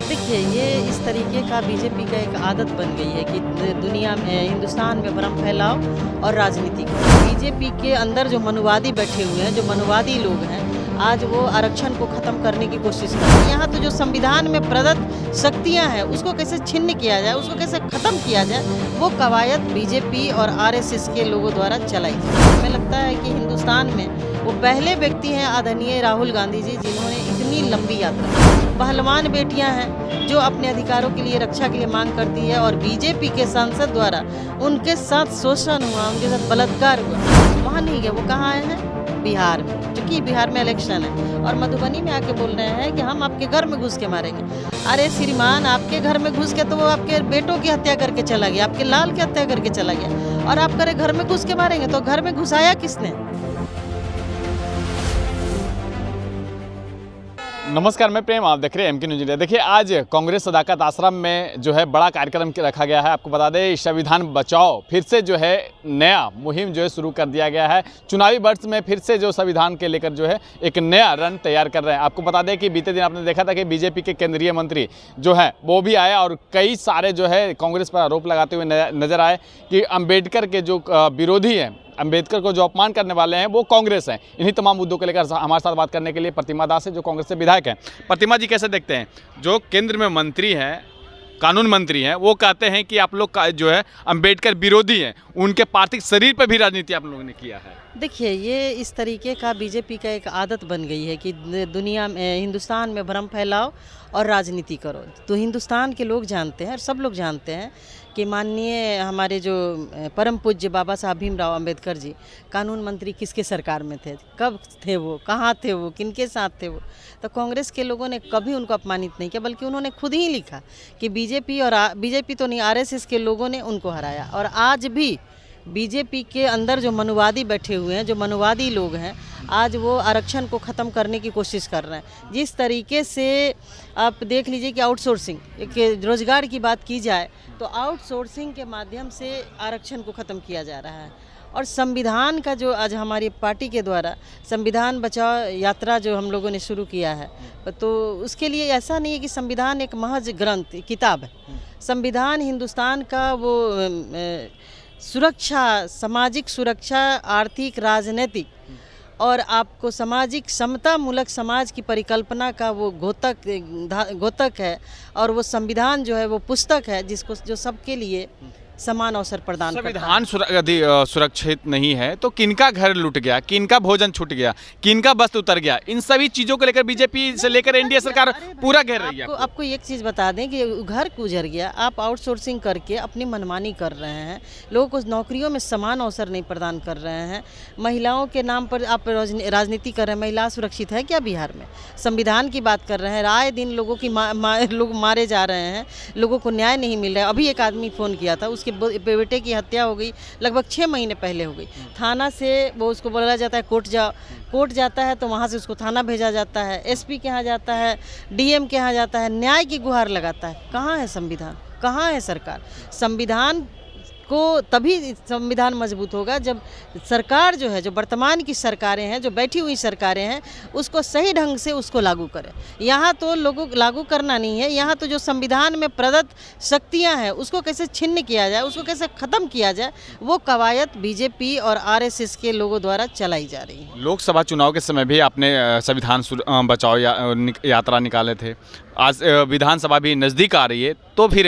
देखिए, ये इस तरीके का बीजेपी का एक आदत बन गई है कि दुनिया में, हिंदुस्तान में भ्रम फैलाओ और राजनीति करो। बीजेपी के अंदर जो मनुवादी बैठे हुए हैं, जो मनुवादी लोग हैं, आज वो आरक्षण को ख़त्म करने की कोशिश कर रहे हैं। यहाँ तो जो संविधान में प्रदत्त शक्तियाँ हैं, उसको कैसे छिन्न किया जाए, उसको कैसे ख़त्म किया जाए, वो कवायद बीजेपी और आरएसएस के लोगों द्वारा चलाई जाती है। हमें लगता है कि हिंदुस्तान में वो पहले व्यक्ति हैं आदरणीय राहुल गांधी जी, जिन्होंने इतनी लंबी यात्रा, पहलवान बेटियां हैं जो अपने अधिकारों के लिए, रक्षा के लिए मांग करती है, और बीजेपी के सांसद द्वारा उनके साथ शोषण हुआ, उनके साथ बलात्कार हुआ, वहाँ नहीं गए। वो कहाँ आए हैं? बिहार में, क्योंकि बिहार में इलेक्शन है, और मधुबनी में आके बोल रहे हैं कि हम आपके घर में घुस के मारेंगे। अरे श्रीमान, आपके घर में घुस के तो वो आपके बेटों की हत्या करके चला गया, आपके लाल की हत्या करके चला गया, और आप करे घर में घुस के मारेंगे। तो घर में घुसाया किसने? नमस्कार, मैं प्रेम, आप देख रहे हैं एमके न्यूज़ इंडिया। देखिए, आज कांग्रेस सदाकत आश्रम में जो है बड़ा कार्यक्रम रखा गया है। आपको बता दें, संविधान बचाओ फिर से जो है नया मुहिम जो है शुरू कर दिया गया है। चुनावी वर्ष में फिर से जो संविधान के लेकर जो है एक नया रन तैयार कर रहे हैं। आपको बता दें कि बीते दिन आपने देखा था कि बीजेपी के केंद्रीय मंत्री जो है वो भी आए और कई सारे जो है कांग्रेस पर आरोप लगाते हुए नजर आए कि अम्बेडकर के जो विरोधी हैं, अम्बेडकर को जो अपमान करने वाले हैं, वो कांग्रेस हैं। इन्हीं तमाम मुद्दों को लेकर हमारे साथ बात करने के लिए प्रतिमा दास है, जो कांग्रेस से विधायक हैं। प्रतिमा जी, कैसे देखते हैं जो केंद्र में मंत्री हैं, कानून मंत्री हैं, वो कहते हैं कि आप लोग जो है अम्बेडकर विरोधी हैं, उनके पार्थिव शरीर पर भी राजनीति आप लोगों ने किया है। देखिए, ये इस तरीके का बीजेपी का एक आदत बन गई है कि दुनिया में, हिंदुस्तान में भ्रम फैलाओ और राजनीति करो। तो हिंदुस्तान के लोग जानते हैं, और सब लोग जानते हैं कि माननीय हमारे जो परम पूज्य बाबा साहब भीमराव अंबेडकर जी कानून मंत्री किसके सरकार में थे, कब थे वो, कहाँ थे वो, किनके साथ थे वो। तो कांग्रेस के लोगों ने कभी उनको अपमानित नहीं किया, बल्कि उन्होंने खुद ही लिखा कि बीजेपी तो नहीं, आरएसएस के लोगों ने उनको हराया। और आज भी बीजेपी के अंदर जो मनुवादी बैठे हुए हैं, जो मनुवादी लोग हैं, आज वो आरक्षण को ख़त्म करने की कोशिश कर रहे हैं। जिस तरीके से आप देख लीजिए कि आउटसोर्सिंग, एक रोज़गार की बात की जाए तो आउटसोर्सिंग के माध्यम से आरक्षण को ख़त्म किया जा रहा है। और संविधान का जो आज हमारी पार्टी के द्वारा संविधान बचाओ यात्रा जो हम लोगों ने शुरू किया है, तो उसके लिए ऐसा नहीं है कि संविधान एक महज ग्रंथ, किताब है। संविधान हिंदुस्तान का वो सुरक्षा, सामाजिक सुरक्षा, आर्थिक, राजनीतिक और आपको सामाजिक समता मूलक समाज की परिकल्पना का वो घोतक है। और वो संविधान जो है वो पुस्तक है जिसको जो सबके लिए समान अवसर प्रदान करता है। संविधान सुरक्षित नहीं है तो किनका घर लूट गया, किनका भोजन छूट गया, किनका वस्त्र उतर गया, इन सभी चीज़ों को लेकर बीजेपी से लेकर एनडीए सरकार पूरा घेर रही है। आपको एक चीज़ बता दें कि घर गुजर गया, आप आउटसोर्सिंग करके अपनी मनमानी कर रहे हैं, लोगों को नौकरियों में समान अवसर नहीं प्रदान कर रहे हैं, महिलाओं के नाम पर आप राजनीति कर रहे हैं। महिला सुरक्षित है क्या बिहार में? संविधान की बात कर रहे हैं, आए दिन लोगों की लोग मारे जा रहे हैं, लोगों को न्याय नहीं मिल रहा है। अभी एक आदमी फ़ोन किया था, उसके बेटे की हत्या हो गई, लगभग 6 महीने पहले हो गई। थाना से वो उसको बोला जाता है कोर्ट जाओ, कोर्ट जाता है तो वहाँ से उसको थाना भेजा जाता है, एसपी के यहाँ जाता है, डीएम के यहाँ जाता है, न्याय की गुहार लगाता है। कहाँ है संविधान, कहाँ है सरकार? संविधान को तभी संविधान मजबूत होगा जब सरकार जो है, जो वर्तमान की सरकारें हैं, जो बैठी हुई सरकारें हैं, उसको सही ढंग से उसको लागू करें। यहाँ तो लोगों लागू करना नहीं है, यहाँ तो जो संविधान में प्रदत्त शक्तियाँ हैं उसको कैसे छिन्न किया जाए, उसको कैसे ख़त्म किया जाए, वो कवायद बीजेपी और आरएसएस के लोगों द्वारा चलाई जा रही है। लोकसभा चुनाव के समय भी आपने संविधान बचाओ यात्रा निकाले थे। आज विधानसभा भी नज़दीक आ रही है, तो फिर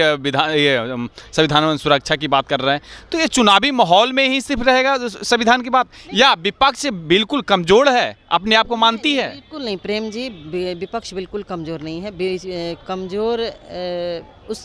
संविधान सुरक्षा की बात कर रहे हैं। तो ये चुनावी माहौल में ही सिर्फ रहेगा संविधान की बात, या विपक्ष बिल्कुल कमज़ोर है, अपने आप को मानती है? बिल्कुल नहीं प्रेम जी, विपक्ष बिल्कुल कमज़ोर नहीं है। कमज़ोर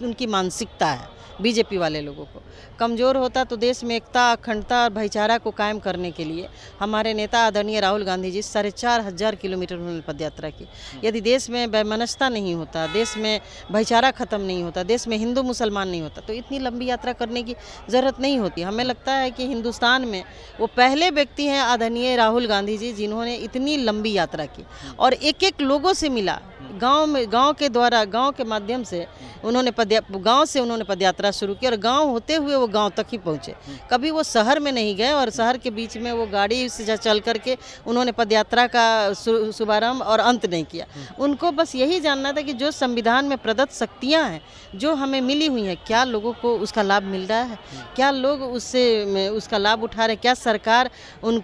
उनकी मानसिकता है। बीजेपी वाले लोगों को कमज़ोर होता तो देश में एकता, अखंडता और भाईचारा को कायम करने के लिए हमारे नेता आदरणीय राहुल गांधी जी 4,500 किलोमीटर उन्होंने पदयात्रा की। यदि देश में वैमनस्यता नहीं होता, देश में भाईचारा ख़त्म नहीं होता, देश में हिंदू मुसलमान नहीं होता, तो इतनी लंबी यात्रा करने की ज़रूरत नहीं होती। हमें लगता है कि हिंदुस्तान में वो पहले व्यक्ति हैं आदरणीय राहुल गांधी जी, जिन्होंने इतनी लंबी यात्रा की और एक एक लोगों से मिला, गांव के द्वारा, गांव के माध्यम से उन्होंने गांव से उन्होंने पदयात्रा शुरू की और गांव होते हुए वो गांव तक ही पहुंचे। कभी वो शहर में नहीं गए और शहर के बीच में वो गाड़ी से चल करके उन्होंने पदयात्रा का शुभारंभ और अंत नहीं किया। उनको बस यही जानना था कि जो संविधान में प्रदत्त शक्तियाँ हैं जो हमें मिली हुई हैं, क्या लोगों को उसका लाभ मिल रहा है, क्या लोग उसका लाभ उठा रहे हैं, क्या सरकार उन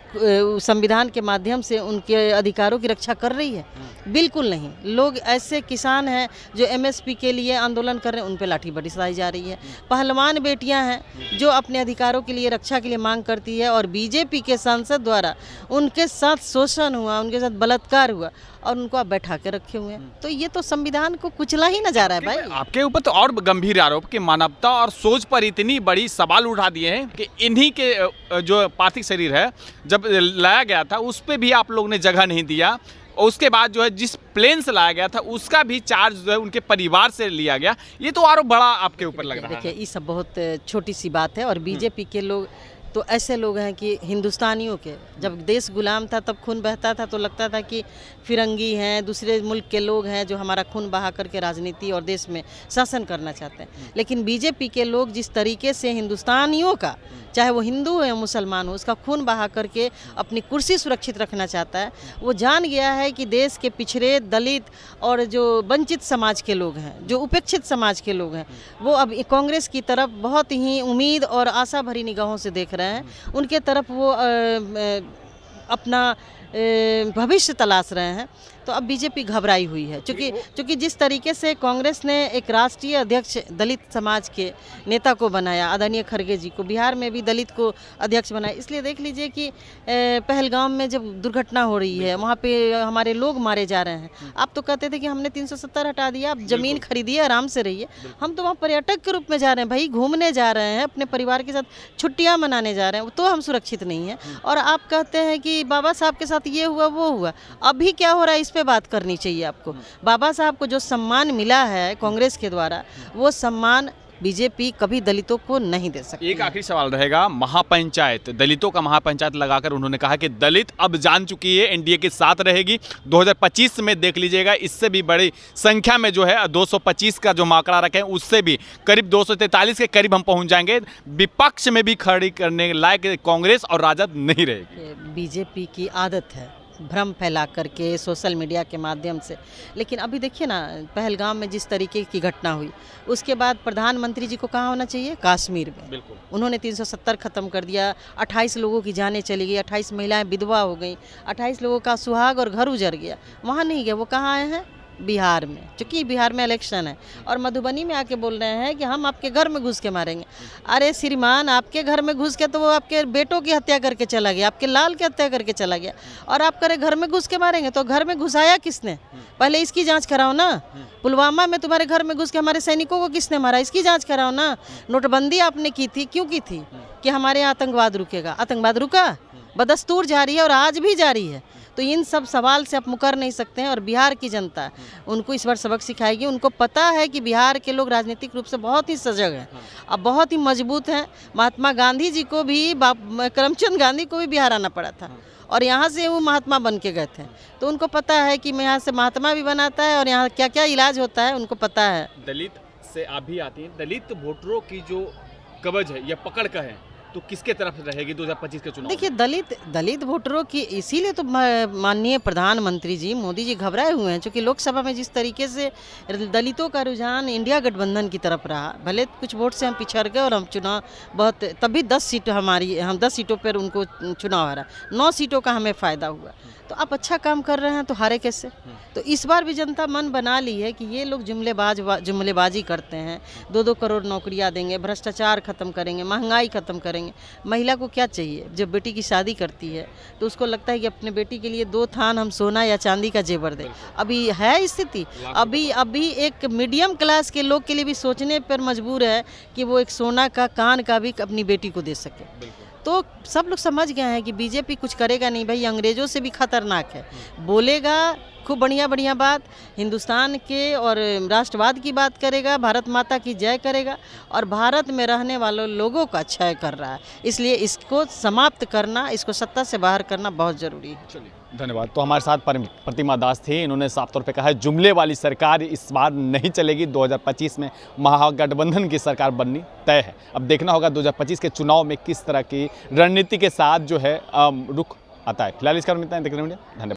संविधान के माध्यम से उनके अधिकारों की रक्षा कर रही है? बिल्कुल नहीं। लोग ऐसे किसान हैं जो एमएसपी के लिए आंदोलन कर रहे हैं, उन पे लाठी बरसाई जा रही है। पहलवान बेटियां हैं जो अपने अधिकारों के लिए, रक्षा के लिए मांग करती है और बीजेपी के सांसद द्वारा उनके साथ शोषण हुआ, उनके साथ बलात्कार हुआ और उनको आप बैठा के रखे हुए हैं। तो ये तो संविधान को कुचला ही ना जा रहा है भाई। आपके ऊपर तो और गंभीर आरोप कि मानवता और सोच पर इतनी बड़ी सवाल उठा दिए हैं कि इन्हीं के जो पार्थिव शरीर है जब लाया गया था उस पर भी आप लोग ने जगह नहीं दिया। और उसके बाद जो है जिस प्लेन से लाया गया था उसका भी चार्ज जो है उनके परिवार से लिया गया। ये तो आरोप बड़ा आपके ऊपर लग रहा है। देखिए, ये सब बहुत छोटी सी बात है और बीजेपी के लोग तो ऐसे लोग हैं कि हिंदुस्तानियों के, जब देश गुलाम था तब खून बहता था तो लगता था कि फिरंगी हैं, दूसरे मुल्क के लोग हैं जो हमारा खून बहा करके राजनीति और देश में शासन करना चाहते हैं। लेकिन बीजेपी के लोग जिस तरीके से हिंदुस्तानियों का, चाहे वो हिंदू हो या मुसलमान हो, उसका खून बहा करके अपनी कुर्सी सुरक्षित रखना चाहता है। वो जान गया है कि देश के पिछड़े, दलित और जो वंचित समाज के लोग हैं, जो उपेक्षित समाज के लोग हैं, वो अब कांग्रेस की तरफ बहुत ही उम्मीद और आशा भरी निगाहों से देख रहे हैं। उनके तरफ वो अपना भविष्य तलाश रहे हैं। तो अब बीजेपी घबराई हुई है क्योंकि जिस तरीके से कांग्रेस ने एक राष्ट्रीय अध्यक्ष दलित समाज के नेता को बनाया, आदरणीय खड़गे जी को, बिहार में भी दलित को अध्यक्ष बनाया। इसलिए देख लीजिए कि पहलगाम में जब दुर्घटना हो रही है, वहाँ पे हमारे लोग मारे जा रहे हैं। आप तो कहते थे कि हमने 370 हटा दिया, आप ज़मीन खरीदिए, आराम से रहिए। हम तो वहाँ पर्यटक के रूप में जा रहे हैं भाई, घूमने जा रहे हैं, अपने परिवार के साथ छुट्टियाँ मनाने जा रहे हैं, तो हम सुरक्षित नहीं हैं। और आप कहते हैं कि बाबा साहब के साथ ये हुआ वो हुआ। अभी क्या हो रहा है इस पे बात करनी चाहिए आपको। बाबा साहब को जो सम्मान मिला है कांग्रेस के द्वारा, वो सम्मान बीजेपी कभी दलितों को नहीं दे सकती। एक आखिरी सवाल रहेगा, महापंचायत, दलितों का महापंचायत लगाकर उन्होंने कहा कि दलित अब जान चुकी है एनडीए के साथ रहेगी। 2025 में देख लीजिएगा इससे भी बड़ी संख्या में जो है 225 का जो आंकड़ा रखे हैं उससे भी करीब 243 के करीब हम पहुंच जाएंगे। विपक्ष में भी खड़ी करने लायक कांग्रेस और राजद नहीं रहेगी। बीजेपी की आदत है भ्रम फैला करके सोशल मीडिया के माध्यम से। लेकिन अभी देखिए ना, पहलगाम में जिस तरीके की घटना हुई, उसके बाद प्रधानमंत्री जी को कहाँ होना चाहिए? कश्मीर में। बिल्कुल। उन्होंने 370 ख़त्म कर दिया, 28 लोगों की जानें चली गई, 28 महिलाएं विधवा हो गई, 28 लोगों का सुहाग और घर उजड़ गया। वहाँ नहीं गए, वो कहाँ आए हैं? बिहार में, क्योंकि बिहार में इलेक्शन है और मधुबनी में आके बोल रहे हैं कि हम आपके घर में घुस के मारेंगे। अरे श्रीमान, आपके घर में घुस के तो वो आपके बेटों की हत्या करके चला गया, आपके लाल की हत्या करके चला गया, और आप करें घर में घुस के मारेंगे। तो घर में घुसाया किसने? पहले इसकी जांच कराओ ना। पुलवामा में तुम्हारे घर में घुस के हमारे सैनिकों को किसने मारा, इसकी जांच कराओ ना। नोटबंदी आपने की थी, क्यों की थी? कि हमारे यहाँ आतंकवाद रुकेगा। आतंकवाद रुका? बदस्तूर जारी है और आज भी जारी है। तो इन सब सवाल से आप मुकर नहीं सकते हैं। और बिहार की जनता उनको इस बार सबक सिखाएगी। उनको पता है कि बिहार के लोग राजनीतिक रूप से बहुत ही सजग हैं, अब बहुत ही मजबूत हैं। महात्मा गांधी जी को भी, करमचंद गांधी को भी बिहार आना पड़ा था और यहाँ से वो महात्मा बन के गए थे। तो उनको पता है कि मैं यहाँ से महात्मा भी बनाता है और यहाँ क्या क्या इलाज होता है, उनको पता है। दलित से आप भी आती हैं, दलित वोटरों की जो कवच है या पकड़ का है तो किसके तरफ रहेगी 2025 के चुनाव? देखिए, दलित वोटरों की, इसीलिए तो माननीय प्रधानमंत्री जी मोदी जी घबराए हुए हैं, क्योंकि लोकसभा में जिस तरीके से दलितों का रुझान इंडिया गठबंधन की तरफ रहा। भले कुछ वोट से हम पिछड़ गए और हम चुनाव बहुत, तभी 10 सीट हम 10 सीटों पर उनको चुनाव हारा, 9 सीटों का हमें फ़ायदा हुआ। तो आप अच्छा काम कर रहे हैं तो हारे कैसे? तो इस बार भी जनता मन बना ली है कि ये लोग जुमलेबाजी करते हैं, 2-2 करोड़ नौकरियां देंगे, भ्रष्टाचार खत्म करेंगे, महंगाई खत्म करेंगे। महिला को क्या चाहिए? जब बेटी की शादी करती है तो उसको लगता है कि अपने बेटी के लिए 2 थान हम सोना या चांदी का जेवर दें। अभी है स्थिति, अभी एक मीडियम क्लास के लोग के लिए भी सोचने पर मजबूर है कि वो एक सोना का कान का भी अपनी बेटी को दे सके। तो सब लोग समझ गए हैं कि बीजेपी कुछ करेगा नहीं भाई, अंग्रेजों से भी खतरनाक है। बोलेगा खूब बढ़िया बढ़िया बात हिंदुस्तान के और राष्ट्रवाद की बात करेगा, भारत माता की जय करेगा और भारत में रहने वालों लोगों का क्षय कर रहा है। इसलिए इसको समाप्त करना, इसको सत्ता से बाहर करना बहुत ज़रूरी है। चलिए धन्यवाद। तो हमारे साथ प्रतिमा दास थी, इन्होंने साफ तौर पे कहा है जुमले वाली सरकार इस बार नहीं चलेगी। 2025 में महागठबंधन की सरकार बननी तय है। अब देखना होगा 2025 के चुनाव में किस तरह की रणनीति के साथ जो है रुख आता है। फिलहाल इस क्रम में इतना ही। धन्यवाद।